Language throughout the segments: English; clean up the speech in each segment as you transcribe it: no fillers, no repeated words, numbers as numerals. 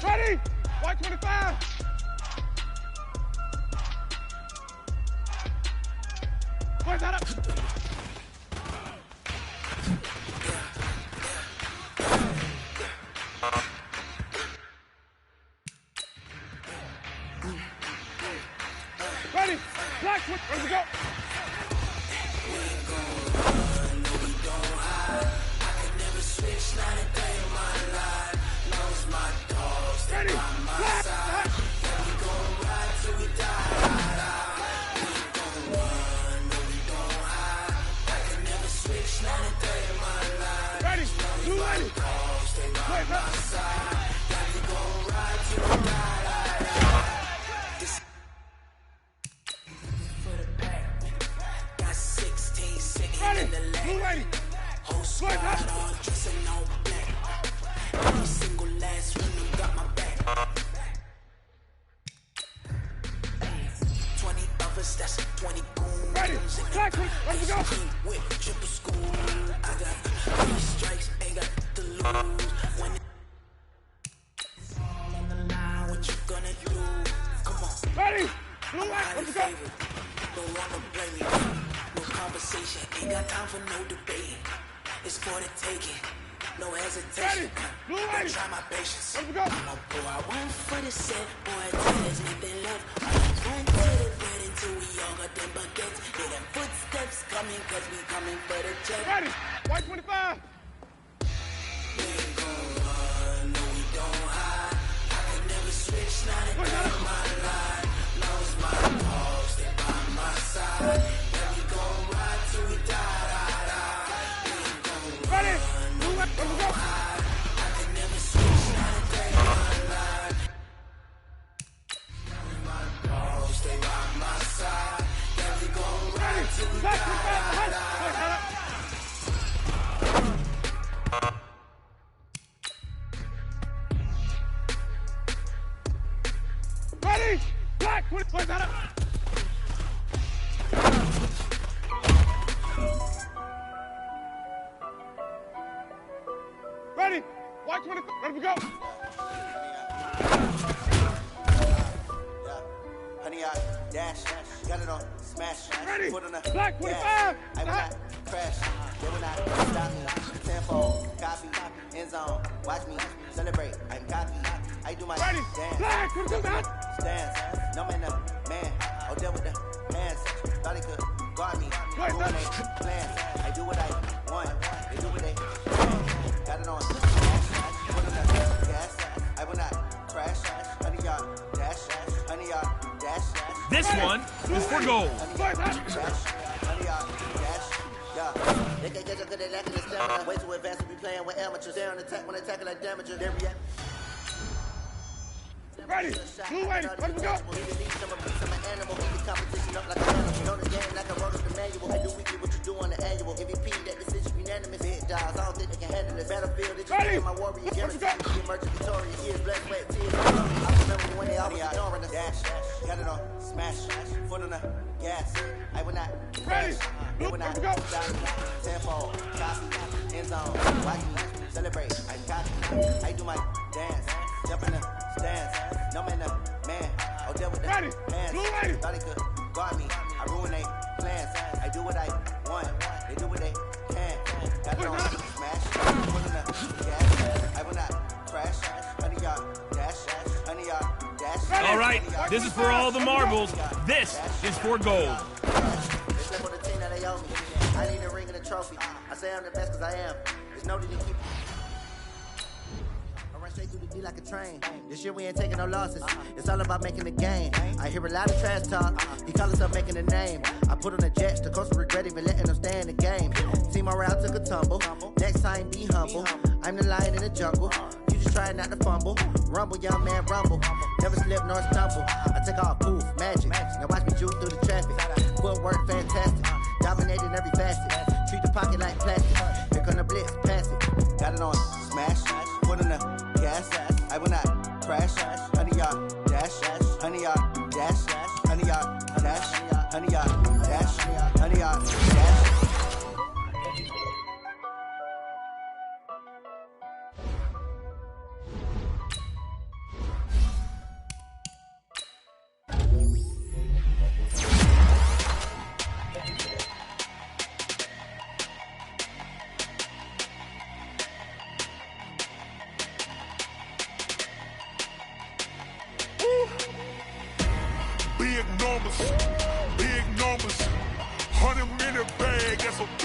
Ready? White 25. Point that up. Ready? Black switch. Ready to go. Ready? Black. Ready? Blue ready. Wait up. Ready? Blue ready. Wait up. Every single last rhythm got my back. 20 of us, that's 20 goons. Ready? Black switch. Ready to go. With triple school, I got 3 strikes, ain't got to lose. When it's all on the line, what you gonna do? Come on. Ready? Blue light. Ready to go. Don't wanna blame me. No conversation, ain't got time for no debate. It's for the taking. No hesitation. Ready? Blue ready. Try my patience. Ready to go. I'ma go out one for the set, boy, till there's nothing left. Run to the bed until we all got them baguettes. Hear them footsteps coming, cause we coming for the check. Ready? White 25. We ain't gon' run, no we don't hide. I can never switch, not a day in my life. Lost my dog, stay by my side. Yeah, we gon' ride till we die, die, die. We ain't gon' Ready? Blue light. Ready to go. I can never switch, not a day in my life. My dog, stay by my side. Yeah, we gon' ride till we Black die, switch. die, Wait die. up. Ready? Black switch. Wait that up. Ready? White 20. Ready to go. Honey, I dash, got it on, smash, Ready? put on the Black 25. I will not crash, they will not stop me. Tenfold, copy, end zone, watch me celebrate. I'm cocky, I do my Ready? dance. Black 25. Stance, no man, the man, oh deal with the hands. Thought he could guard me, Wait, doing that- they plans. I do what I want, they do what they can. Got it on, smash, put on the gas. I will not crash, honey, y'all dash, honey, y'all dash. This one is for gold. Wait up. They can get you good at lacking the stamina. Way too advanced to be playing with amateurs. They're on attack when they tackle like damagers. They react. Ready? Blue ready. Ready to go. He believes I'm a beast, I'm an animal. He the competition up like an animal. Know the game like I wrote up the manual. I do weekly what you do on the annual. MVP, that decision unanimous. Big dogs, I don't think they can handle it. Battlefield, they just Ready? my warrior. Let's go. Guaranteed to emerge victorious. Years, blood, sweat, tears. I remember when they always ignoring us. Dash, got it on, smash, foot on the gas. I will not Ready? crash. They Blue will not ready to go. stop me. Tenfold, copy, end zone, watch me celebrate. I'm cocky, I do my dance, jump in the stands. No man, the man, oh deal with the Ready? hands. Blue ready. Thought he could guard me, I ruin they plans. I do what I want, they do what they can. Got it on, smash, put in the gas. I will not crash, honey y'all dash, honey y'all dash. All right, this is for all the marbles. This is for gold. They slip on the team that they owe me. I need a ring and a trophy. I say I'm the best cause I am. There's no need to keep. I run straight through the D like a train. This year we ain't taking no losses. It's all about making the game. I hear a lot of trash talk. He call himself making a name. I put on the jets. The coach regret even letting them stay in the game. Team morale took a tumble. Next time be humble. I'm the lion in the jungle. You just try not to fumble. Rumble, young man, rumble. Never slip nor stumble. I take off, poof, magic. Now watch me juke through the traffic. Footwork fantastic. Dominating every facet. Treat the pocket like plastic. Here come the blitz, pass it. Got it on, smash. Put on the gas. I will not crash. Honey, y'all dash. Honey, y'all dash. Honey, y'all dash. Honey, y'all dash. Honey, y'all dash.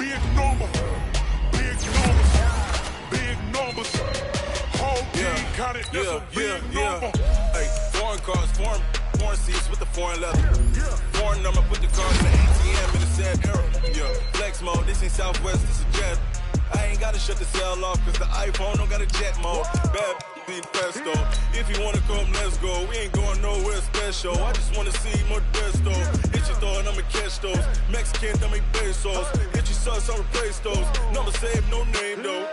big number. Big numbers. Big numbers. Whole team counted, that's a big number. Hey, foreign cars, foreign seats with the foreign leather. Foreign number, put the cars in the ATM in the sad era. Yeah, flex mode, this ain't Southwest, this is jet. I ain't gotta shut the cell off, cause the iPhone don't got a jet mode. Bad be pesto. If you wanna come, let's go. We ain't going nowhere special. I just wanna see more desto. Hit your throw and I'ma catch those. Mexican, dummy pesos. Hit your sus, I'll replace those. Number saved, no name though.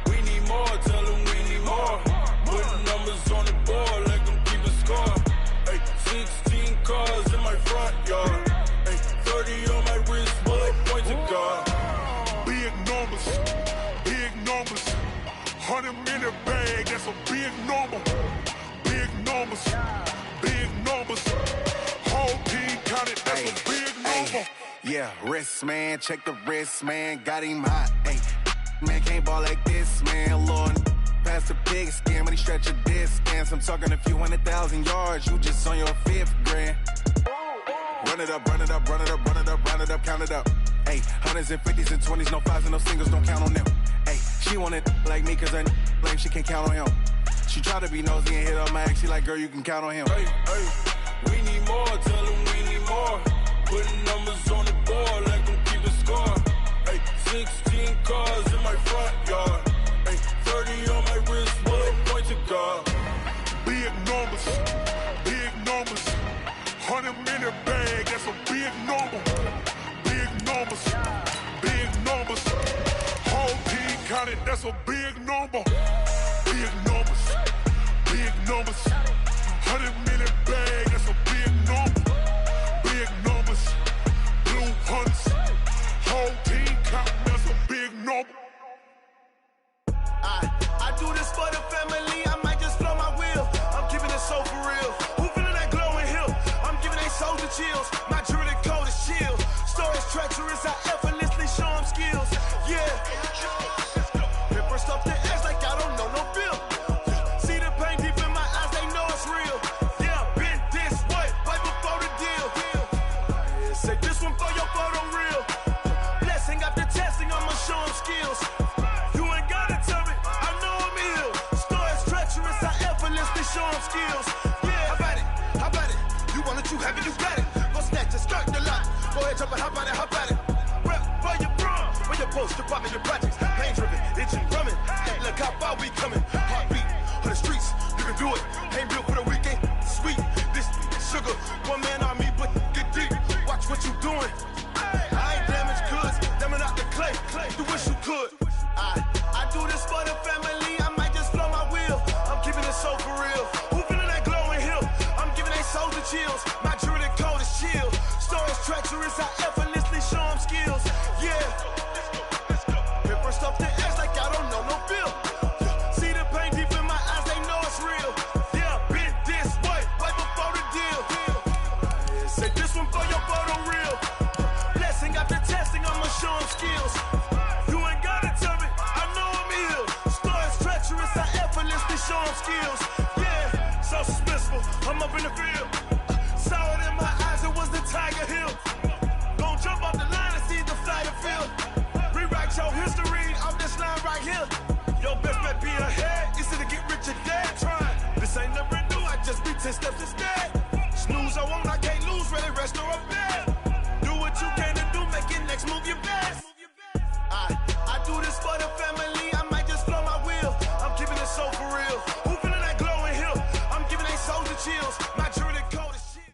We need more, tell them we need more. Putting numbers on the board, let them keep a score. Hey, 16 cars in my front yard. Hey, 30 on my wrist, bullet point to God. Big numbers. Big numbers. 100 minute bag, that's a big number. Big numbers. Big numbers. Whole team counted, that's a big number. Yeah, wrist man, check the wrist man, got him hot. Hey, man can't ball like this, man. Lord, past the pig skin when he stretch a distance. I'm talking a few 100,000 yards, you just on your 5th grand. Run it up, run it up, run it up, run it up, run it up, count it up. Hey, hundreds and 50s and 20s, no 5s and no singles, don't count on them. Hey, she want it like me cause her lame, she can't count on him. She try to be nosy and hit up my ex, she like, girl, you can count on him. Hey, we need more, tell them we need more. Putting numbers on the board, let them keep a score. Hey, 16 cars in my front yard. Hey, 30 on my wrist, bullet point to God. Big numbers. Big numbers. 100 minute bag, that's a big number. Big numbers. Big numbers. Whole team counted, that's a big number. Big numbers. Big numbers. 100 minute bag, that's a big number. Big numbers. Blue hunts. Whole team counting, that's a big number. I do this for the family, I might just blow my wheel. I'm keeping it so for real. Who feeling that glowing hill? I'm giving they soldier chills. My jewelry code is chill. Stories treacherous, I effortlessly show them skills. Yeah. Paper stuff the edge like I don't know no bill. See the pain deep in my eyes, they know it's real. Yeah, been this way, right before the deal. Say this one for your photo real. Blessing after testing, I'ma show them skills. You ain't gotta tell me, I know I'm ill. Stories treacherous, I effortlessly show them skills. Yeah, how about it? How about it? You want it, you have it, you got it. Go snatch your skirt the lot. Go ahead, jump it, how about it, how about it? Rep for your bro, where your post, your poppin', your projects. Pain driven, itching, drumming. Hey, look how far we coming. Heartbeat on the streets, you can do it. Ain't built for the weekend, sweet. This sugar, one man army, but get deep. Watch what you doing. I ain't damaged goods, damn out the clay. You wish you could. I do this for the family, I might just blow my wheel. I'm keeping it so for real. Who feeling that glowing hill? I'm giving they soldier chills. My jewelry code is chill. Stories treacherous, I effortlessly show them skills. Yeah. Paper stuff the edge like I don't know no bill. See the pain deep in my eyes, they know it's real. Yeah, been this way, right before the deal. Say this one for your photo real. Blessing after testing, I'ma show them skills. You ain't gotta tell me, I know I'm ill. Stories treacherous, I effortlessly show them skills. Yeah, so suspenseful, I'm up in the field. Saw it in my eyes, it was the Tiger Hill. Gon' jump off the line and see the fly the field. Rewrite your history off this line right here. Your best bet be ahead, easy to get rich or dead. Trying, this ain't never new, I just be 10 steps instead. Snooze I won't, I can't lose, ready, rest or a bed. Do what you can to do, make it next move your best. I do this for the family, I might just blow my wheel. I'm keeping it so for real. Who feeling that glowing hill? I'm giving they soldier chills. My jewelry code is chill.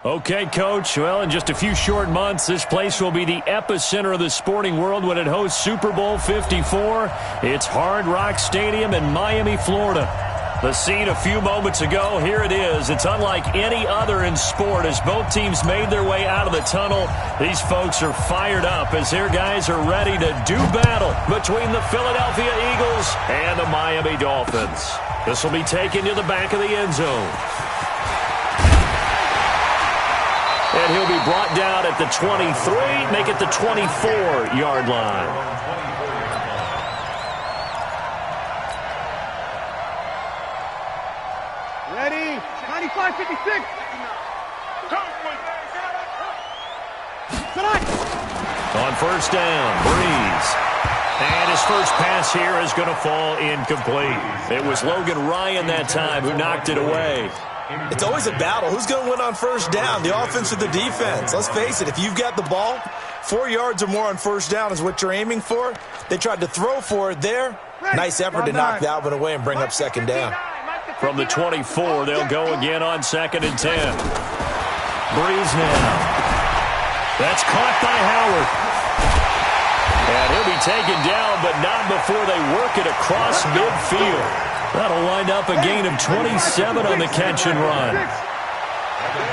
Okay, Coach. Well, in just a few short months, this place will be the epicenter of the sporting world when it hosts Super Bowl 54. It's Hard Rock Stadium in Miami, Florida. The scene a few moments ago, here it is. It's unlike any other in sport as both teams made their way out of the tunnel. These folks are fired up as their guys are ready to do battle between the Philadelphia Eagles and the Miami Dolphins. This will be taken to the back of the end zone. And he'll be brought down at the 23, make it the 24-yard line. Ready? 95-56. On first down, Breeze. And his first pass here is going to fall incomplete. It was Logan Ryan that time who knocked it away. It's always a battle. Who's going to win on first down, the offense or the defense? Let's face it, if you've got the ball, 4 yards or more on first down is what you're aiming for. They tried to throw for it there. Nice effort to knock that one away and bring up second down. From the 24, they'll go again on 2nd and 10. Breeze now. That's caught by Howard. And he'll be taken down, but not before they work it across midfield. That'll wind up a gain of 27 on the catch and run.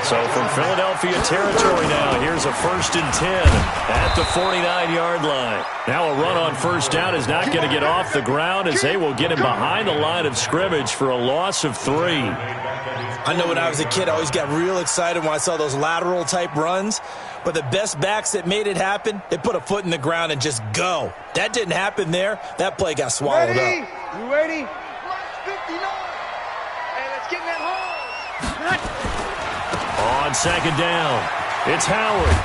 So from Philadelphia territory now, here's a 1st and 10 at the 49-yard line. Now a run on first down is not going to get off the ground as they will get him behind the line of scrimmage for a loss of 3. I know when I was a kid, I always got real excited when I saw those lateral-type runs. But the best backs that made it happen, they put a foot in the ground and just go. That didn't happen there. That play got swallowed up. You ready? Line 59. And let's get in that hole. On 2nd down, it's Howard.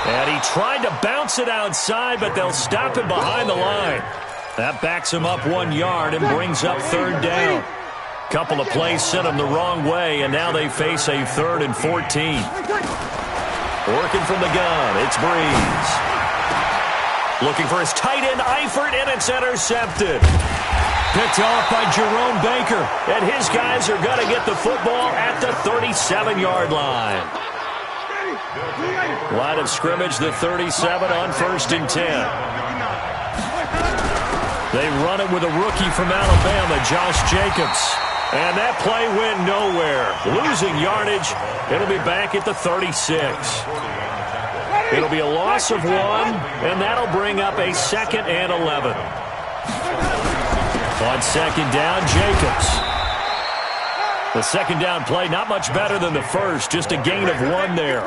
And he tried to bounce it outside, but they'll stop him behind the line. That backs him up 1 yard and brings up 3rd down. Couple of plays sent him the wrong way, and now they face a 3rd and 14. Working from the gun, it's Breeze. Looking for his tight end, Eifert, and it's intercepted. Picked off by Jerome Baker, and his guys are going to get the football at the 37-yard line. Line of scrimmage, the 37 on 1st and 10. They run it with a rookie from Alabama, Josh Jacobs. And that play went nowhere. Losing yardage. It'll be back at the 36. It'll be a loss of 1, and that'll bring up a 2nd and 11. On 2nd down, Jacobs. The 2nd down play, not much better than the first, just a gain of 1 there.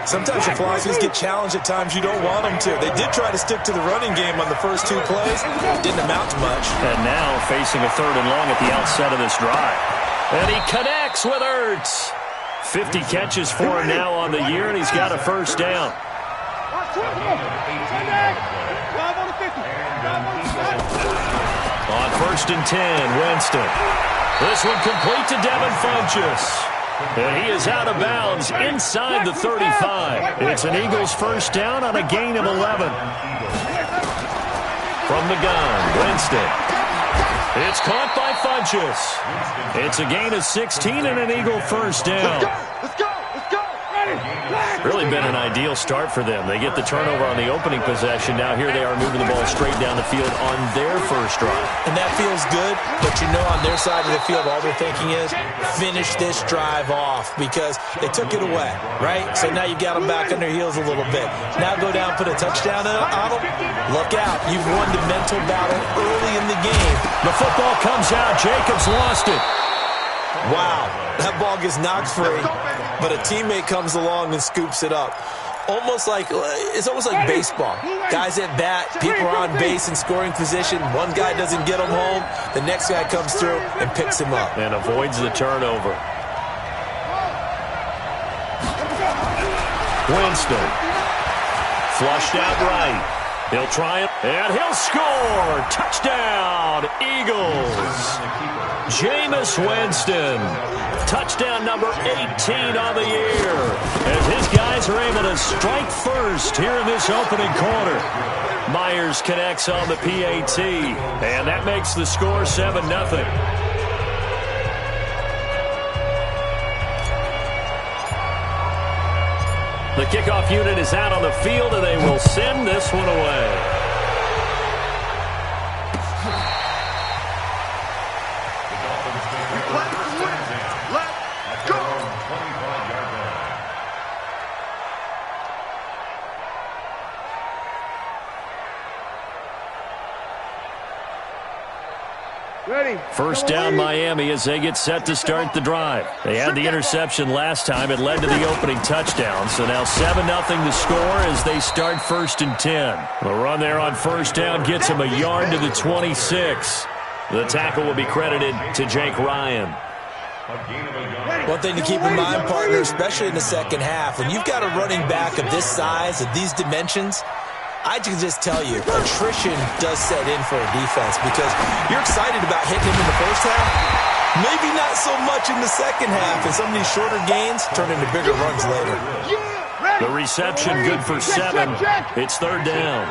Sometimes your philosophies get challenged at times you don't want them to. They did try to stick to the running game on the first 2 plays. Didn't amount to much. And now facing a 3rd and long at the outset of this drive. And he connects with Ertz. 50 catches for him now on the year, and he's got a first down. On 1st and 10, Winston. This one complete to Devin Funchess. And he is out of bounds inside the 35. It's an Eagles first down on a gain of 11. From the gun, Winston. It's caught by Funchess. It's a gain of 16 and an Eagle first down. Let's go. Really been an ideal start for them. They get the turnover on the opening possession. Now here they are moving the ball straight down the field on their first drive. And that feels good, but you know on their side of the field all they're thinking is finish this drive off because they took it away, right? So now you got them back on their heels a little bit. Now go down, put a touchdown on them. Look out. You've won the mental battle early in the game. The football comes out. Jacobs lost it. Wow, that ball gets knocked free, but a teammate comes along and scoops it up. It's almost like baseball. Guys at bat, people are on base in scoring position. One guy doesn't get him home. The next guy comes through and picks him up. And avoids the turnover. Winston. Flushed out right. He'll try it, and he'll score! Touchdown, Eagles! Jameis Winston. Touchdown number 18 on the year. As his guys are able to strike first here in this opening quarter. Myers connects on the PAT, and that makes the score 7-0. The kickoff unit is out on the field, and they will send this one away. First down Miami as they get set to start the drive. They had the interception last time. It led to the opening touchdown. So now 7-0 the score as they start 1st and 10. The run there on first down gets him a yard to the 26. The tackle will be credited to Jake Ryan. One thing to keep in mind, partner, especially in the second half, when you've got a running back of this size, of these dimensions, I can just tell you, attrition does set in for a defense because you're excited about hitting him in the first half. Maybe not so much in the second half, and some of these shorter gains turn into bigger runs later. The reception good for 7. It's third down.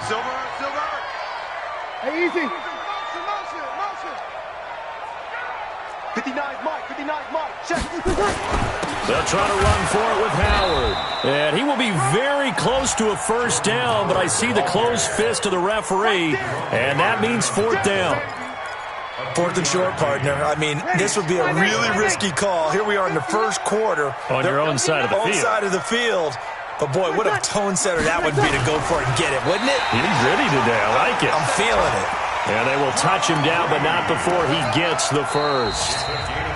Silver. Hey, easy. Motion. 59 Mike. Check. They'll try to run for it with Howard. And he will be very close to a first down, but I see the closed fist of the referee, and that means fourth down. Fourth and short, partner. I mean, this would be a really risky call. Here we are in the first quarter. On your own side of the field. Own side of the field. But, boy, what a tone setter that would be to go for it and get it, wouldn't it? He's ready today. I like it. I'm feeling it. And they will touch him down, but not before he gets the first.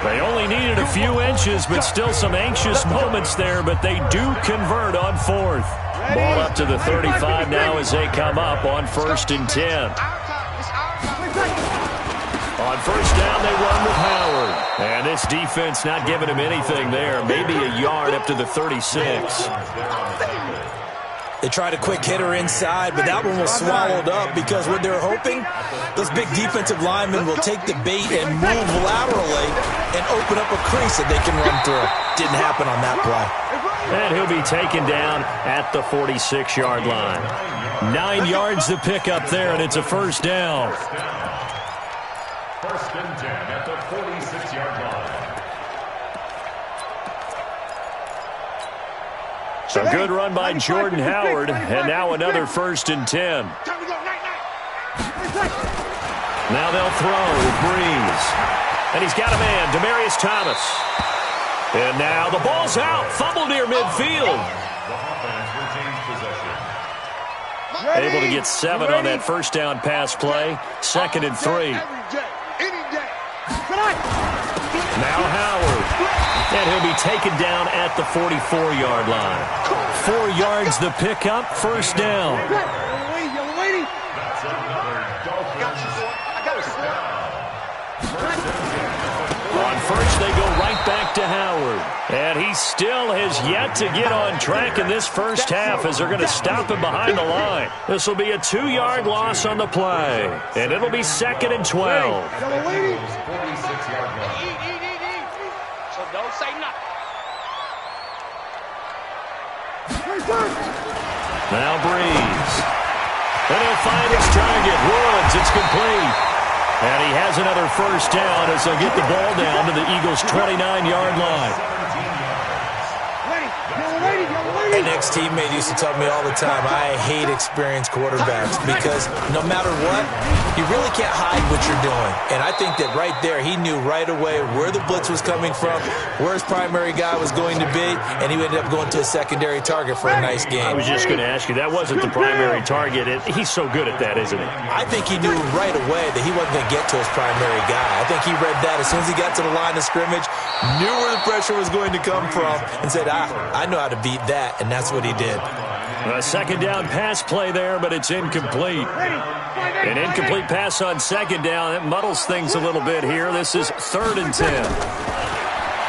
They only needed a few inches, but still some anxious moments there, but they do convert on fourth. Ball up to the 35 now as they come up on 1st and 10. On first down, they run with Howard. And this defense not giving him anything there. Maybe a yard up to the 36. They tried a quick hitter inside, but that one was swallowed up because what they're hoping, those big defensive linemen will take the bait and move laterally and open up a crease that they can run through. Didn't happen on that play. And he'll be taken down at the 46-yard line. 9 yards to pick up there, and it's a first down. 1st and 10 at the 46-yard line. So good run by Jordan Howard, and now another 1st and 10. Now they'll throw with Breeze. And he's got a man, Demaryius Thomas. And now the ball's out, fumble near midfield. The offense retains possession. Able to get 7 on that first down pass play. 2nd and 3. Now Howard. And he'll be taken down at the 44-yard line. 4 yards the pickup, first down. That's another Dolphins. On first, they go right back to Howard. And he still has yet to get on track in this first half as they're going to stop him behind the line. This will be a 2-yard loss on the play. And it'll be 2nd and 12. 46-yard line. So don't say nothing. Now Breeze. And he'll find his target. Woods, it's complete. And he has another first down as they'll get the ball down to the Eagles' 29-yard line. An ex-teammate used to tell me all the time, I hate experienced quarterbacks because no matter what, you really can't hide what you're doing. And I think that right there, he knew right away where the blitz was coming from, where his primary guy was going to be, and he ended up going to a secondary target for a nice game. I was just going to ask you, that wasn't the primary target. He's so good at that, isn't he? I think he knew right away that he wasn't going to get to his primary guy. I think he read that as soon as he got to the line of scrimmage, knew where the pressure was going to come from, and said, I know how to beat that, and that's what he did. A second down pass play there, but it's incomplete. An incomplete pass on second down. That muddles things a little bit here. This is 3rd and 10.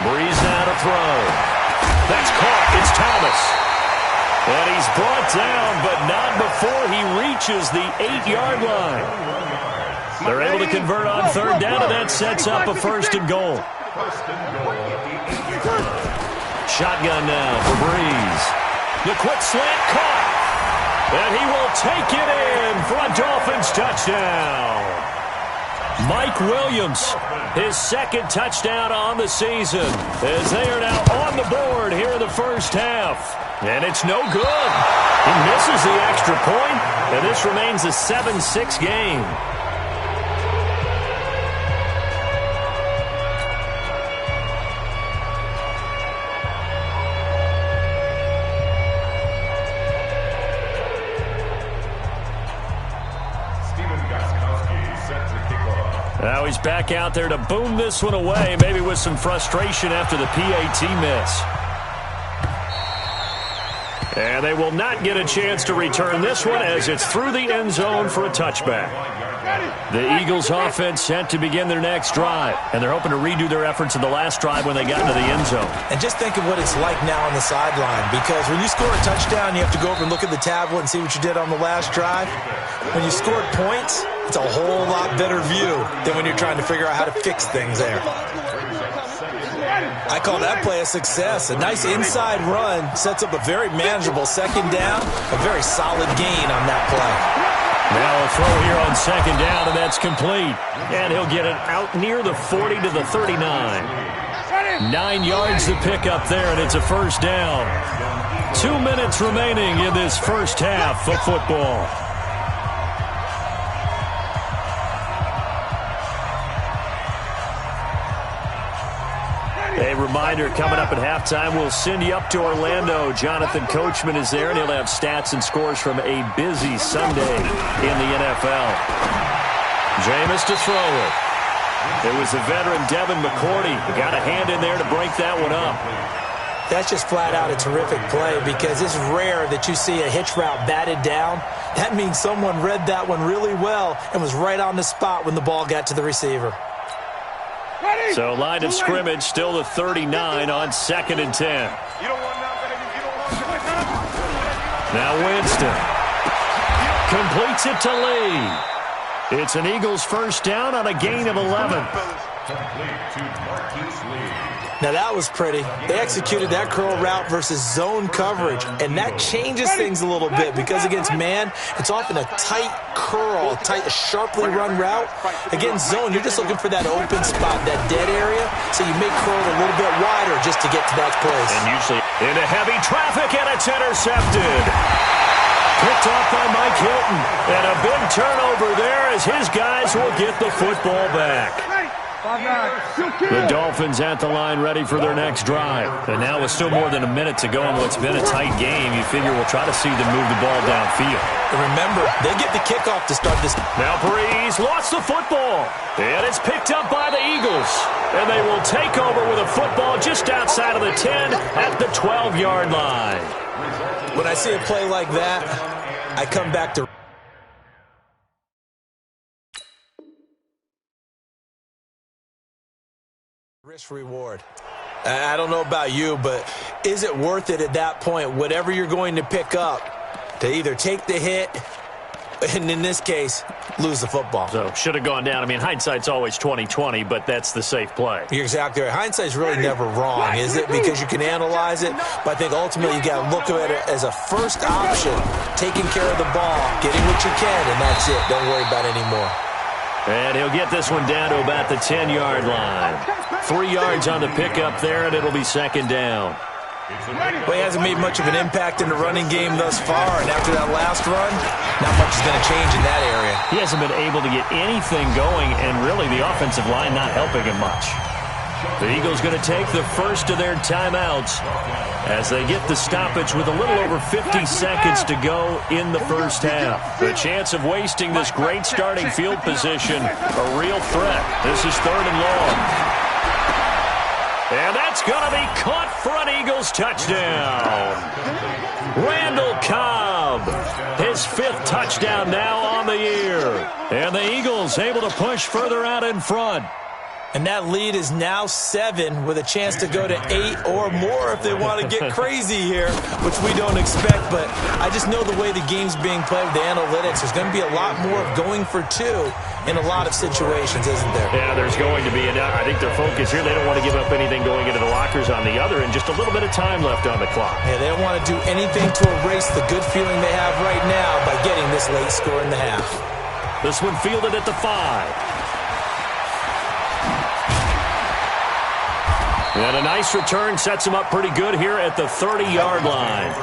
Breeze now to throw. That's caught. It's Thomas. And he's brought down, but not before he reaches the 8-yard line. They're able to convert on 3rd down, and that sets up a 1st and goal. 1st and goal at the 8-yard line. Shotgun now for Breeze. The quick slant caught. And he will take it in for a Dolphins touchdown. Mike Williams, his 2nd touchdown on the season, as they are now on the board here in the first half. And it's no good. He misses the extra point, and this remains a 7-6 game. Now he's back out there to boom this one away, maybe with some frustration after the PAT miss. And they will not get a chance to return this one as it's through the end zone for a touchback. The Eagles offense set to begin their next drive, and they're hoping to redo their efforts in the last drive when they got into the end zone. And just think of what it's like now on the sideline, because when you score a touchdown, you have to go over and look at the tablet and see what you did on the last drive. When you scored points, it's a whole lot better view than when you're trying to figure out how to fix things there. I call that play a success. A nice inside run sets up a very manageable second down, a very solid gain on that play. Now a throw here on second down, and that's complete. And he'll get it out near the 40 to the 39. 9 yards to pick up there, and it's a first down. 2 minutes remaining in this first half of football. A reminder, coming up at halftime, we'll send you up to Orlando. Jonathan Coachman is there, and he'll have stats and scores from a busy Sunday in the NFL. Jameis to throw it. It was the veteran Devin McCourty who got a hand in there to break that one up. That's just flat out a terrific play, because it's rare that you see a hitch route batted down. That means someone read that one really well and was right on the spot when the ball got to the receiver. So line of scrimmage still the 39 on 2nd and 10. Now Winston completes it to Lee. It's an Eagles first down on a gain of 11. Now that was pretty. They executed that curl route versus zone coverage, and that changes things a little bit, because against man, it's often a tight curl, tight, sharply run route. Against zone, you're just looking for that open spot, that dead area, so you make curl a little bit wider just to get to that place. And usually into heavy traffic, and it's intercepted. Picked off by Mike Hilton, and a big turnover there as his guys will get the football back. The Dolphins at the line ready for their next drive. And now with still more than a minute to go in what's been a tight game, you figure we'll try to see them move the ball downfield. And remember, they get the kickoff to start this. Now Breeze lost the football. And it's picked up by the Eagles. And they will take over with a football just outside of the 10 at the 12-yard line. When I see a play like that, I come back to risk reward. I don't know about you, but is it worth it at that point, whatever you're going to pick up, to either take the hit and, in this case, lose the football? So, should have gone down. I mean, hindsight's always 20/20, but that's the safe play. You're exactly right. Hindsight's really never wrong, is it? Because you can analyze it, but I think ultimately you got to look at it as a first option, taking care of the ball, getting what you can, and that's it. Don't worry about it anymore. And he'll get this one down to about the 10-yard line. 3 yards on the pickup there, and it'll be second down. Well, he hasn't made much of an impact in the running game thus far, and after that last run, not much is going to change in that area. He hasn't been able to get anything going, and really the offensive line not helping him much. The Eagles going to take the first of their timeouts as they get the stoppage with a little over 50 seconds to go in the first half. The chance of wasting this great starting field position, a real threat. This is 3rd and long. And that's going to be caught for an Eagles touchdown. Randall Cobb, his 5th touchdown now on the year. And the Eagles able to push further out in front. And that lead is now 7 with a chance to go to 8 or more if they want to get crazy here, which we don't expect. But I just know the way the game's being played with the analytics, there's going to be a lot more of going for 2 in a lot of situations, isn't there? Yeah, there's going to be. And I think their focus here, they don't want to give up anything going into the lockers on the other, and just a little bit of time left on the clock. Yeah, they don't want to do anything to erase the good feeling they have right now by getting this late score in the half. This one fielded at the 5. And a nice return sets them up pretty good here at the 30-yard line.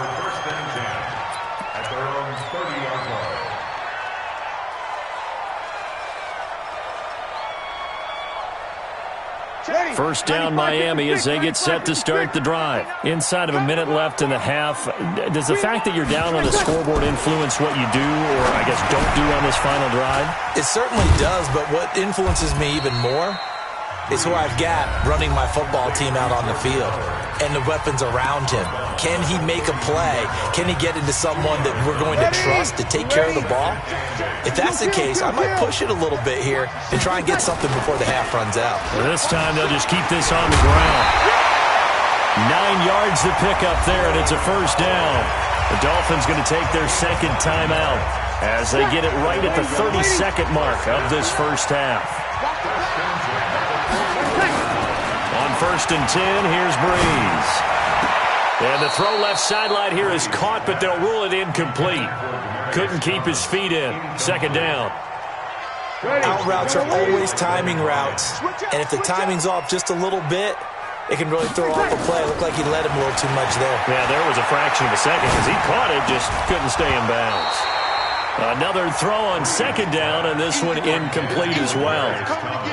First down Miami as they get set to start the drive. Inside of a minute left in the half. Does the fact that you're down on the scoreboard influence what you do, or I guess don't do on this final drive? It certainly does, but what influences me even more is who I've got running my football team out on the field and the weapons around him. Can he make a play? Can he get into someone that we're going to trust to take care of the ball? If that's the case, I might push it a little bit here and try and get something before the half runs out. Well, this time they'll just keep this on the ground. 9 yards to pick up there, and it's a first down. The Dolphins going to take their second timeout as they get it right at the 32nd mark of this first half. On 1st and 10, here's Breeze. And the throw left sideline here is caught, but they'll rule it incomplete. Couldn't keep his feet in. Second down. Out routes are always timing routes, and if the timing's off just a little bit, it can really throw off a play. It looked like he let him a little too much there. Yeah, there was a fraction of a second because he caught it, just couldn't stay in bounds. Another throw on second down, and this one incomplete as well.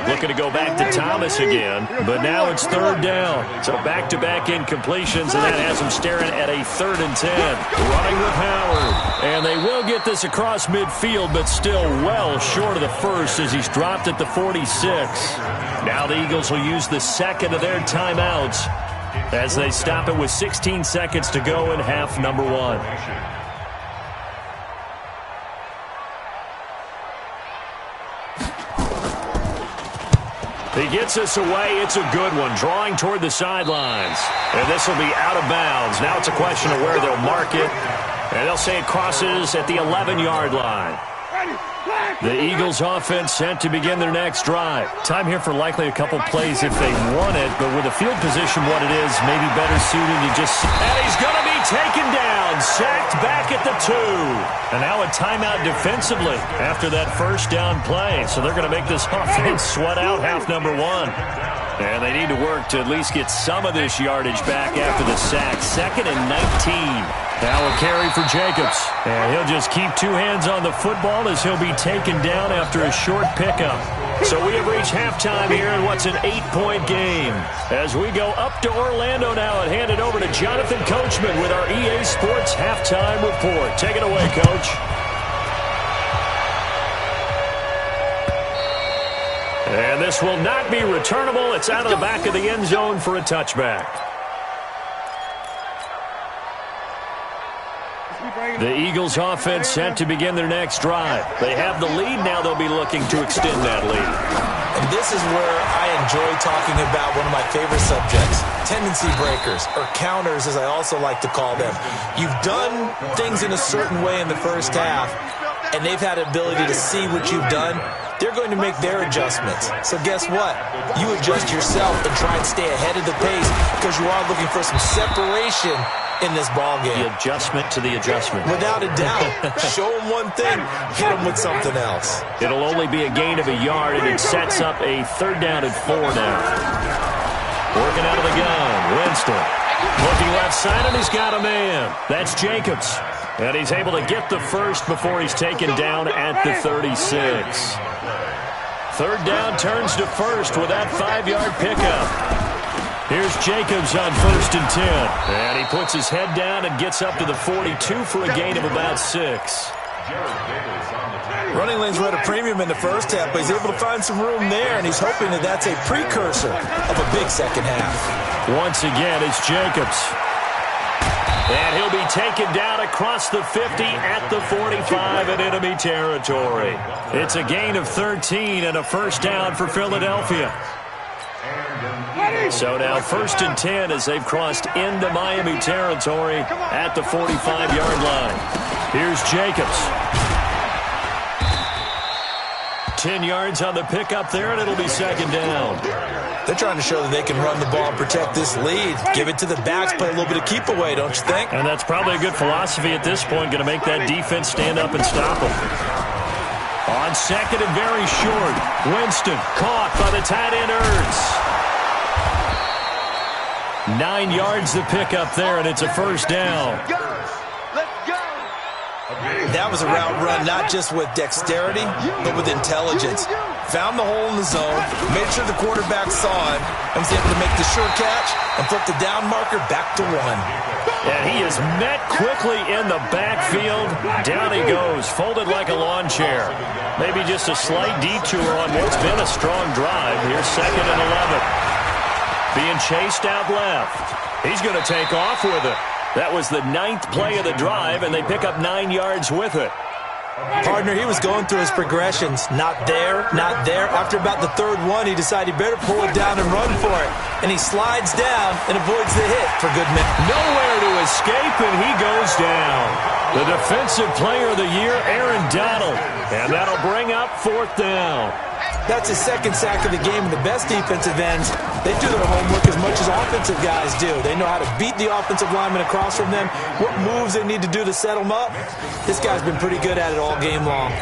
Looking to go back to Thomas again, but now it's third down. So back-to-back incompletions, and that has him staring at a 3rd and 10. Running with Howard. And they will get this across midfield, but still well short of the first as he's dropped at the 46. Now the Eagles will use the second of their timeouts as they stop it with 16 seconds to go in half number 1. He gets us away. It's a good one. Drawing toward the sidelines. And this will be out of bounds. Now it's a question of where they'll mark it. And they'll say it crosses at the 11-yard line. The Eagles offense set to begin their next drive. Time here for likely a couple plays if they want it, but with the field position what it is, maybe better suited to just... And he's going to be taken down, sacked back at the 2. And now a timeout defensively after that first down play. So they're going to make this offense sweat out half number 1. And they need to work to at least get some of this yardage back after the sack. 2nd and 19. Now a carry for Jacobs. And he'll just keep 2 hands on the football as he'll be taken down after a short pickup. So we have reached halftime here in what's an 8-point game. As we go up to Orlando now and hand it over to Jonathan Coachman with our EA Sports Halftime Report. Take it away, Coach. And this will not be returnable. It's out of the back of the end zone for a touchback. The Eagles offense set to begin their next drive. They have the lead. Now they'll be looking to extend that lead. And this is where I enjoy talking about one of my favorite subjects, tendency breakers, or counters as I also like to call them. You've done things in a certain way in the first half, and they've had the ability to see what you've done. They're going to make their adjustments. So guess what? You adjust yourself and try and stay ahead of the pace because you are looking for some separation in this ball game. The adjustment to the adjustment. Without a doubt. Show them one thing, hit them with something else. It'll only be a gain of a yard, and it sets up a 3rd down and 4 now. Working out of the gun, Winston. Looking left side, and he's got a man. That's Jacobs. And he's able to get the first before he's taken down at the 36. 3rd down turns to first with that 5-yard pickup. Here's Jacobs on 1st and 10. And he puts his head down and gets up to the 42 for a gain of about 6. Running lanes were at a premium in the first half, but he's able to find some room there, and he's hoping that that's a precursor of a big second half. Once again, it's Jacobs. And he'll be taken down across the 50 at the 45 in enemy territory. It's a gain of 13 and a first down for Philadelphia. So now 1st and 10 as they've crossed into Miami territory at the 45-yard line. Here's Jacobs. 10 yards on the pickup there, and it'll be 2nd down. They're trying to show that they can run the ball and protect this lead. Give it to the backs, play a little bit of keep away, don't you think? And that's probably a good philosophy at this point, going to make that defense stand up and stop them. On 2nd and very short, Winston caught by the tight end Ertz. 9 yards to pick up there, and it's a first down. That was a route run not just with dexterity, but with intelligence. Found the hole in the zone, made sure the quarterback saw it, and was able to make the sure catch and flip the down marker back to 1. And he is met quickly in the backfield. Down he goes, folded like a lawn chair. Maybe just a slight detour on what's been a strong drive. Here's 2nd and 11. Being chased out left. He's going to take off with it. That was the 9th play of the drive, and they pick up 9 yards with it. Partner, he was going through his progressions. Not there, not there. After about the 3rd one, he decided he better pull it down and run for it. And he slides down and avoids the hit for good minute. Nowhere to escape, and he goes down. The defensive player of the year, Aaron Donald. And that'll bring up 4th down. That's his 2nd sack of the game, and the best defensive ends, they do their homework as much as offensive guys do. They know how to beat the offensive lineman across from them, what moves they need to do to set them up. This guy's been pretty good at it all game long.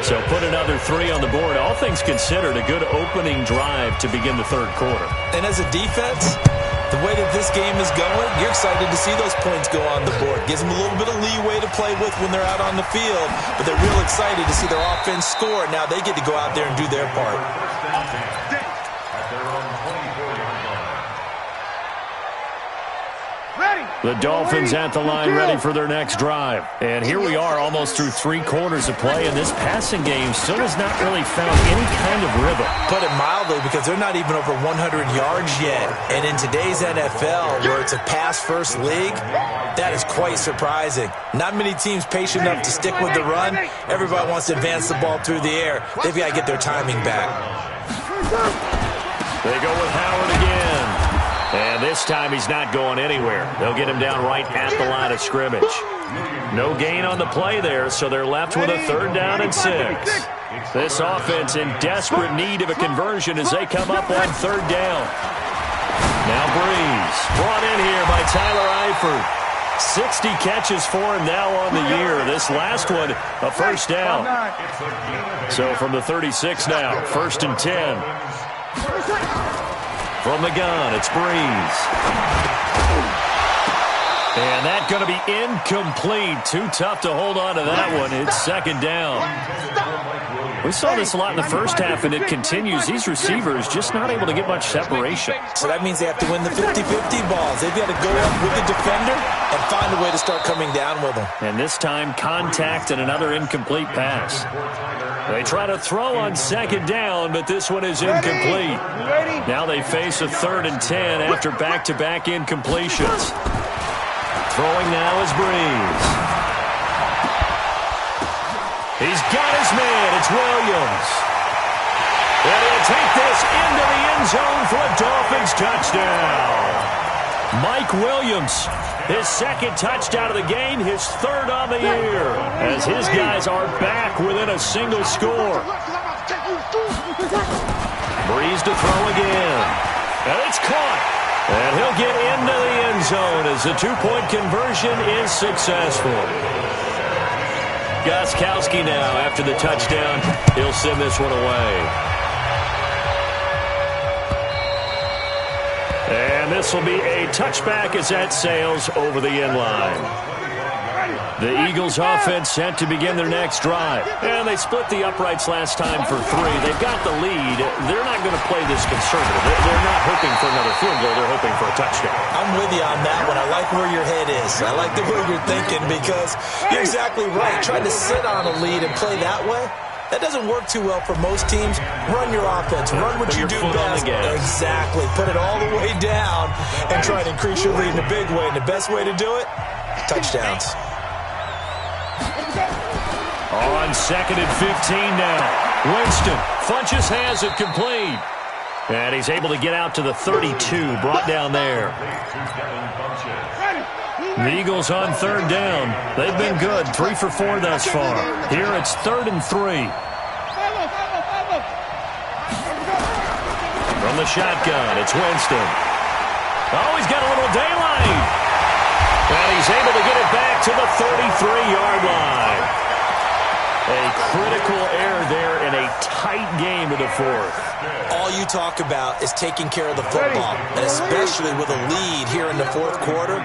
So put another 3 on the board. All things considered, a good opening drive to begin the 3rd quarter. And as a defense, the way that this game is going, you're excited to see those points go on the board. Gives them a little bit of leeway to play with when they're out on the field, but they're real excited to see their offense score. Now they get to go out there and do their part. The Dolphins at the line, ready for their next drive. And here we are almost through 3 quarters of play, and this passing game still has not really found any kind of rhythm. Put it mildly, because they're not even over 100 yards yet. And in today's NFL, where it's a pass-first league, that is quite surprising. Not many teams patient enough to stick with the run. Everybody wants to advance the ball through the air. They've got to get their timing back. They go with Howard again. And this time he's not going anywhere. They'll get him down right at the line of scrimmage. No gain on the play there, so they're left with a 3rd down and 6. This offense in desperate need of a conversion as they come up on 3rd down. Now Breeze, brought in here by Tyler Eifert. 60 catches for him now on the year. This last one, a 1st down. So from the 36 now, 1st and 10. From the gun, it's Breeze. And that's going to be incomplete. Too tough to hold on to that one. It's 2nd down. We saw this a lot in the first half, and it continues. These receivers just not able to get much separation. So that means they have to win the 50-50 balls. They've got to go up with the defender and find a way to start coming down with them. And this time, contact and another incomplete pass. They try to throw on 2nd down, but this one is incomplete. Now they face a 3rd and 10 after back-to-back incompletions. Throwing now is Breeze. He's got his man. It's Williams. And he'll take this into the end zone for a Dolphins touchdown. Mike Williams, his 2nd touchdown of the game, his 3rd on the year, as his guys are back within a single score. Breeze to throw again. And it's caught. And he'll get into the end zone as the 2-point conversion is successful. Gostkowski now, after the touchdown, he'll send this one away. And this will be a touchback as that sails over the end line. The Eagles offense set to begin their next drive. And they split the uprights last time for 3. They've got the lead. They're not going to play this conservative. They're not hoping for another field goal. They're hoping for a touchdown. I'm with you on that one. I like where your head is. I like the way you're thinking, because you're exactly right. Trying to sit on a lead and play that way, that doesn't work too well for most teams. Run your offense. Run what you do best. Exactly. Put it all the way down and try to increase your lead in a big way. And the best way to do it, touchdowns. On 2nd and 15 now. Winston, Funchess has it complete. And he's able to get out to the 32, brought down there. The Eagles on 3rd down. They've been good, 3 for 4 thus far. Here it's 3rd and 3. From the shotgun, it's Winston. Oh, he's got a little daylight. And he's able to get it back to the 33-yard line. A critical error there in a tight game of the 4th. All you talk about is taking care of the football, and especially with a lead here in the fourth quarter,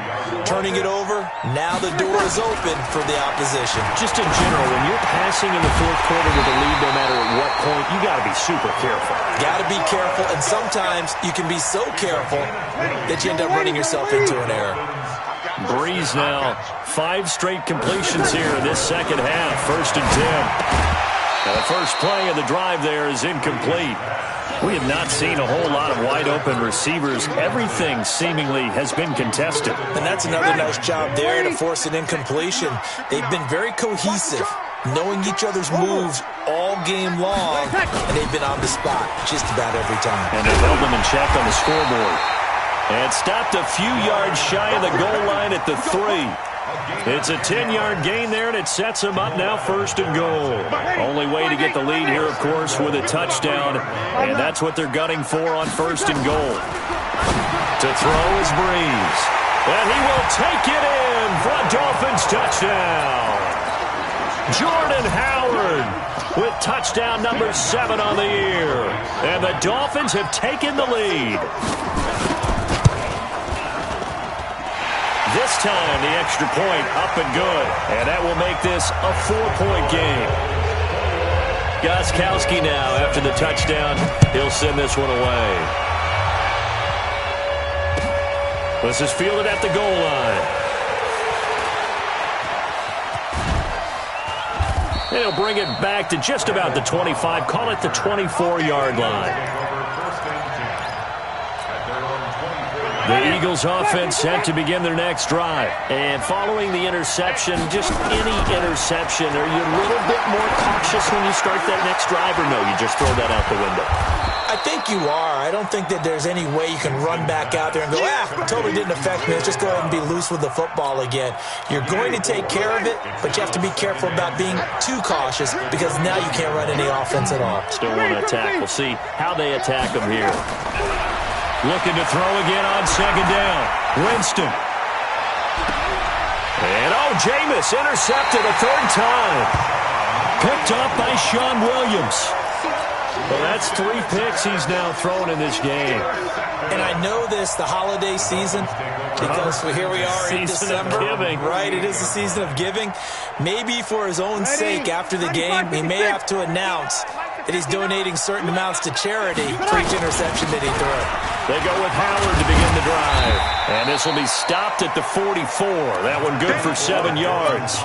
turning it over, now the door is open for the opposition. Just in general, when you're passing in the fourth quarter with a lead, no matter at what point, you got to be super careful. Got to be careful, and sometimes you can be so careful that you end up running yourself into an error. Breeze now, 5 straight completions here in this second half, 1st and 10. Now the first play of the drive there is incomplete. We have not seen a whole lot of wide-open receivers. Everything seemingly has been contested. And that's another nice job there to force an incompletion. They've been very cohesive, knowing each other's moves all game long, and they've been on the spot just about every time. And they held them in check on the scoreboard. And stopped a few yards shy of the goal line at the 3. It's a 10-yard gain there, and it sets them up now 1st and goal. Only way to get the lead here, of course, with a touchdown, and that's what they're gunning for on 1st and goal. To throw is Breeze, and he will take it in for a Dolphins touchdown. Jordan Howard with touchdown number 7 on the year, and the Dolphins have taken the lead. This time, the extra point up and good, and that will make this a 4-point game. Gostkowski now, after the touchdown, he'll send this one away. This is fielded at the goal line. And he'll bring it back to just about the 25, call it the 24-yard line. The Eagles offense set to begin their next drive. And following the interception, just any interception, are you a little bit more cautious when you start that next drive, or no, you just throw that out the window? I think you are. I don't think that there's any way you can run back out there and go, totally didn't affect me. Let's just go ahead and be loose with the football again. You're going to take care of it, but you have to be careful about being too cautious because now you can't run any offense at all. Still want to attack. We'll see how they attack them here. Looking to throw again on 2nd down. Winston. And, Jameis intercepted a 3rd time. Picked up by Sean Williams. Well, that's 3 picks he's now thrown in this game. And I know this, the holiday season, because here we are in December. Right, it is the season of giving. Maybe for his own sake after the game, he may have to announce that he's donating certain amounts to charity for each interception that he threw. They go with Howard to begin the drive. And this will be stopped at the 44. That one good for 7 yards.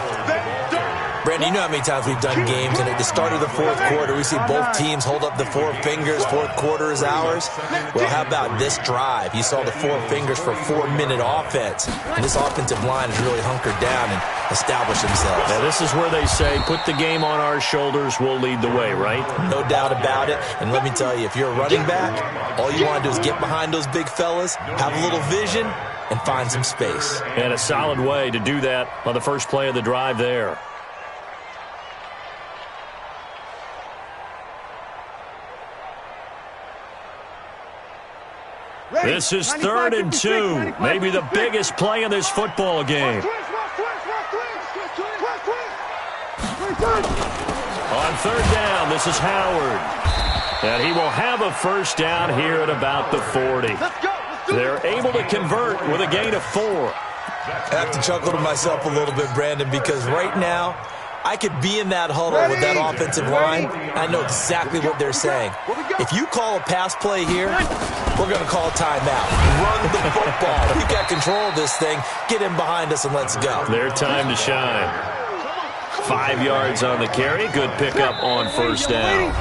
Brandon, you know how many times we've done games, and at the start of the fourth quarter, we see both teams hold up the 4 fingers, fourth quarter is ours. Well, how about this drive? You saw the 4 fingers for 4-minute offense, and this offensive line has really hunkered down and established themselves. Now, this is where they say, put the game on our shoulders, we'll lead the way, right? No doubt about it, and let me tell you, if you're a running back, all you want to do is get behind those big fellas, have a little vision, and find some space. And a solid way to do that on the first play of the drive there. This is 3rd and 2. Maybe the biggest play in this football game. On 3rd down, this is Howard. And he will have a 1st down here at about the 40. They're able to convert with a gain of 4. I have to chuckle to myself a little bit, Brandon, because right now, I could be in that huddle with that offensive line. I know exactly what they're saying. If you call a pass play here, we're going to call a timeout. Run the football. We've got control of this thing. Get in behind us and let's go. Their time to shine. 5 yards on the carry. Good pickup on 1st down.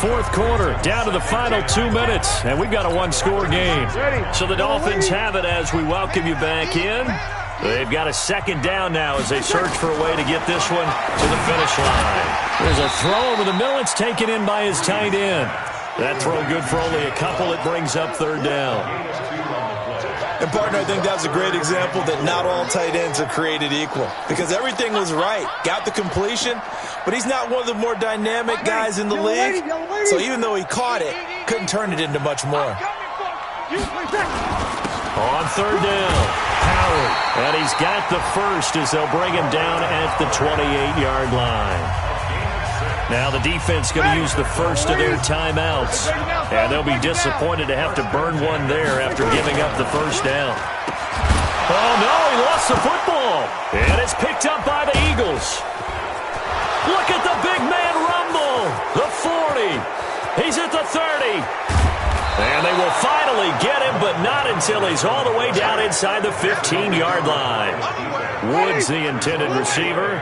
Fourth quarter, down to the final 2 minutes, and we've got a 1-score game. So the Dolphins have it as we welcome you back in. They've got a 2nd down now as they search for a way to get this one to the finish line. There's a throw over the middle. It's taken in by his tight end. That throw good for only a couple. It brings up 3rd down. And, partner, I think that's a great example that not all tight ends are created equal because everything was right. Got the completion, but he's not one of the more dynamic guys in the league. So even though he caught it, couldn't turn it into much more. On 3rd down, Howard. And he's got the 1st as they'll bring him down at the 28-yard line. Now the defense going to use the first of their timeouts. And they'll be disappointed to have to burn one there after giving up the first down. Oh, no, he lost the football. And it's picked up by the Eagles. Look at the big man rumble. The 40. He's at the 30. And they will finally get him, but not until he's all the way down inside the 15-yard line. Woods, the intended receiver.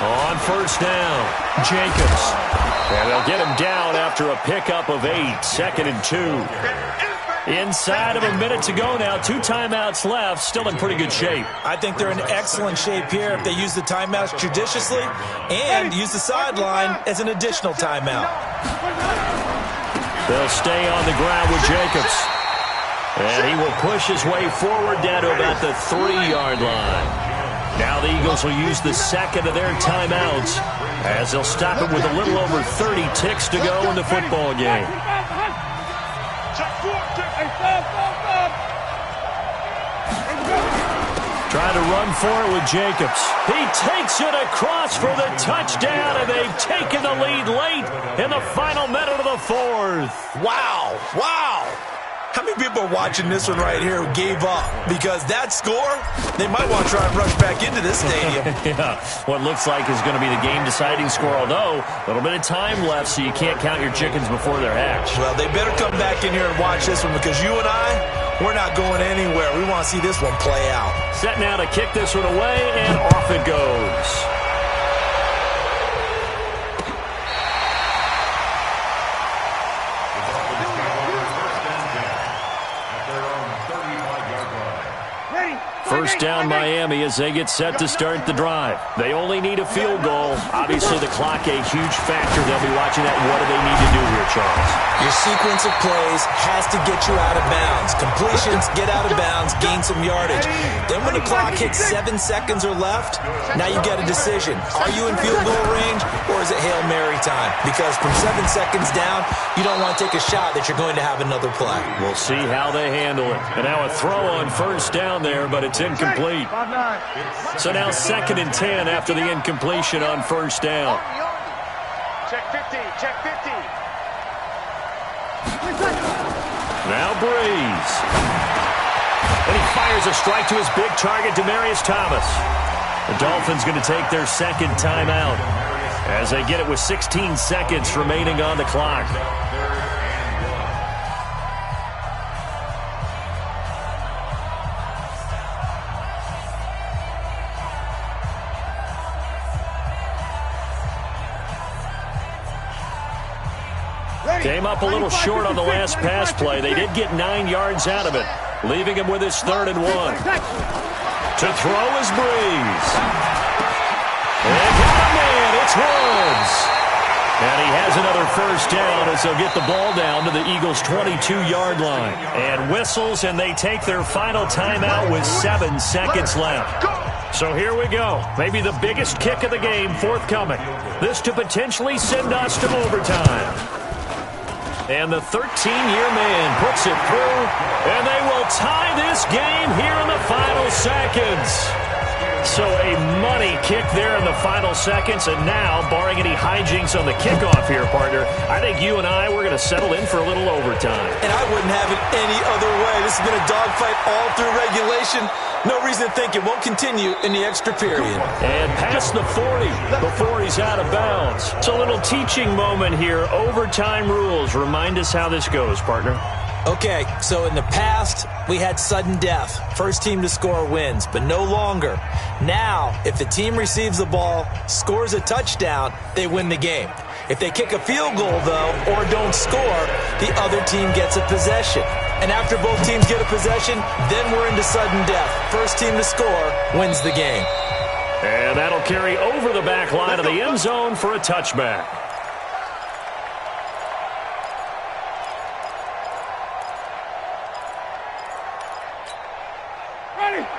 On first down, Jacobs. And they'll get him down after a pickup of 8, 2nd and 2. Inside of a minute to go now, 2 timeouts left, still in pretty good shape. I think they're in excellent shape here if they use the timeouts judiciously and use the sideline as an additional timeout. They'll stay on the ground with Jacobs. And he will push his way forward down to about the 3-yard line. Now the Eagles will use the second of their timeouts as they'll stop it with a little over 30 ticks to go in the football game. Trying to run for it with Jacobs. He takes it across for the touchdown, and they've taken the lead late in the final minute of the 4th. Wow, wow. How many people are watching this one right here who gave up? Because that score, they might want to try and rush back into this stadium. Yeah, what looks like is going to be the game-deciding score, although a little bit of time left, so you can't count your chickens before they're hatched. Well, they better come back in here and watch this one, because you and I, we're not going anywhere. We want to see this one play out. Set now to kick this one away, and off it goes. First down Miami as they get set to start the drive. They only need a field goal. Obviously the clock a huge factor. They'll be watching that. What do they need to do here, Charles? Your sequence of plays has to get you out of bounds. Completions, get out of bounds, gain some yardage. Then when the clock hits 7 seconds or left, now you get a decision. Are you in field goal range or is it Hail Mary time? Because from 7 seconds down, you don't want to take a shot that you're going to have another play. We'll see how they handle it. And now a throw on first down there, but it's incomplete. So now 2nd and 10 after the incompletion on first down. Check 50, check 50. Now Breeze. And he fires a strike to his big target, Demaryius Thomas. The Dolphins going to take their second timeout as they get it with 16 seconds remaining on the clock. Came up a little short on the last pass play. They did get 9 yards out of it, leaving him with his 3rd and 1. To throw is Breeze. They got him in. It's Woods. And he has another first down as they'll get the ball down to the Eagles' 22-yard line. And whistles, and they take their final timeout with 7 seconds left. So here we go. Maybe the biggest kick of the game forthcoming. This to potentially send us to overtime. And the 13-year man puts it through, and they will tie this game here in the final seconds. So a money kick there in the final seconds, and now, barring any hijinks on the kickoff here, partner, I think you and I, we're going to settle in for a little overtime. And I wouldn't have it any other way. This has been a dogfight all through regulation. No reason to think it won't continue in the extra period. And past the 40 before he's out of bounds. It's a little teaching moment here. Overtime rules. Remind us how this goes, partner. Okay, so in the past, we had sudden death. First team to score wins, but no longer. Now, if the team receives the ball, scores a touchdown, they win the game. If they kick a field goal, though, or don't score, the other team gets a possession. And after both teams get a possession, then we're into sudden death. First team to score wins the game. And that'll carry over the back line of the end zone for a touchback.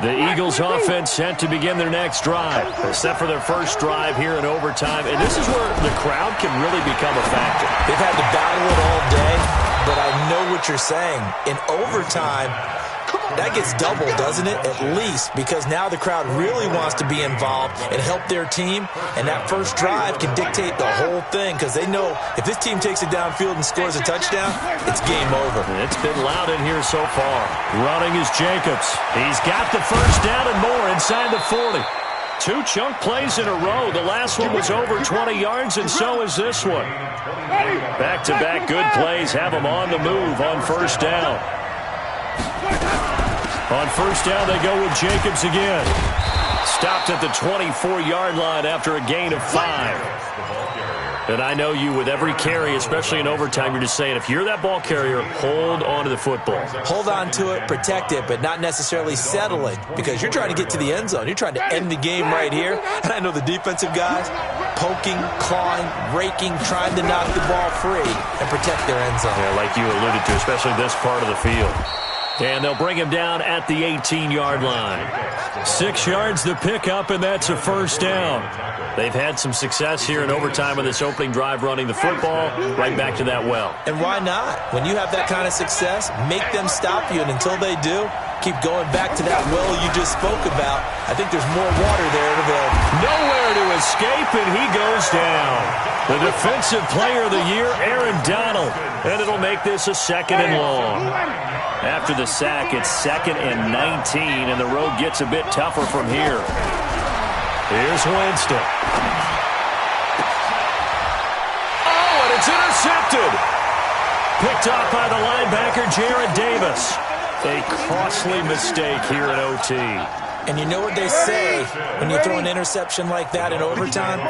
The Eagles offense set to begin their next drive, except for their first drive here in overtime. And this is where the crowd can really become a factor. They've had to battle it all day, but I know what you're saying. In overtime, That gets doubled, doesn't it? At least, because now the crowd really wants to be involved and help their team, and that first drive can dictate the whole thing because they know if this team takes it downfield and scores a touchdown, it's game over. It's been loud in here so far. Running is Jacobs. He's got the first down and more inside the 40. 2 chunk plays in a row. The last one was over 20 yards, and so is this one. Back-to-back good plays have them on the move on first down. On first down, they go with Jacobs again. Stopped at the 24-yard line after a gain of 5. And I know you, with every carry, especially in overtime, you're just saying, if you're that ball carrier, hold on to the football. Hold on to it, protect it, but not necessarily settle it, because you're trying to get to the end zone. You're trying to end the game right here. And I know the defensive guys, poking, clawing, raking, trying to knock the ball free and protect their end zone. Yeah, like you alluded to, especially this part of the field. And they'll bring him down at the 18-yard line. 6 yards the pickup, and that's a first down. They've had some success here in overtime on this opening drive running the football right back to that well. And why not? When you have that kind of success, make them stop you, and until they do, keep going back to that well you just spoke about. I think there's more water there to go. Nowhere to escape, and he goes down. The defensive player of the year, Aaron Donald. And it'll make this a 2nd and long. After the sack, it's 2nd and 19, and the road gets a bit tougher from here. Here's Winston. Oh, and it's intercepted. Picked off by the linebacker, Jared Davis. A costly mistake here in OT. And you know what they say, when you throw an interception like that in overtime,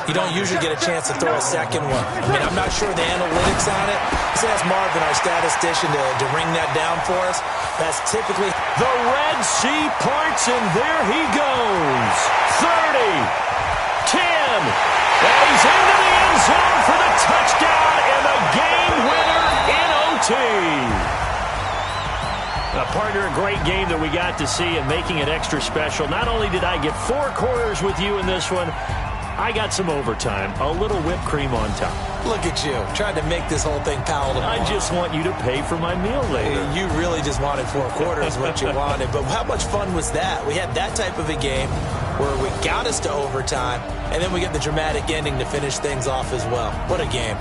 you don't usually get a chance to throw a second one. I mean, I'm not sure the analytics on it. Let's ask Marvin, our statistician, to ring that down for us. That's typically... The Red Sea parts, and there he goes. 30, 10, and he's into the end zone for the touchdown and the game winner in OT. Partner, a great game that we got to see and making it extra special. Not only did I get 4 quarters with you in this one, I got some overtime, a little whipped cream on top. Look at you, trying to make this whole thing palatable. I just want you to pay for my meal later. You really just wanted 4 quarters, what you wanted. But how much fun was that? We had that type of a game where we got us to overtime, and then we get the dramatic ending to finish things off as well. What a game.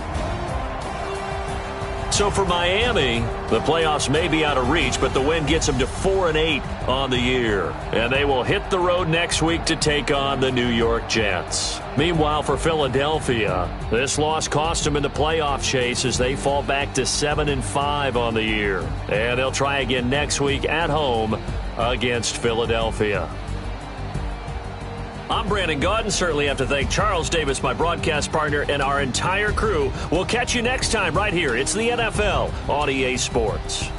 So for Miami, the playoffs may be out of reach, but the win gets them to 4-8 on the year. And they will hit the road next week to take on the New York Jets. Meanwhile, for Philadelphia, this loss cost them in the playoff chase as they fall back to 7-5 on the year. And they'll try again next week at home against Philadelphia. I'm Brandon Gaudin. Certainly have to thank Charles Davis, my broadcast partner, and our entire crew. We'll catch you next time right here. It's the NFL on EA Sports.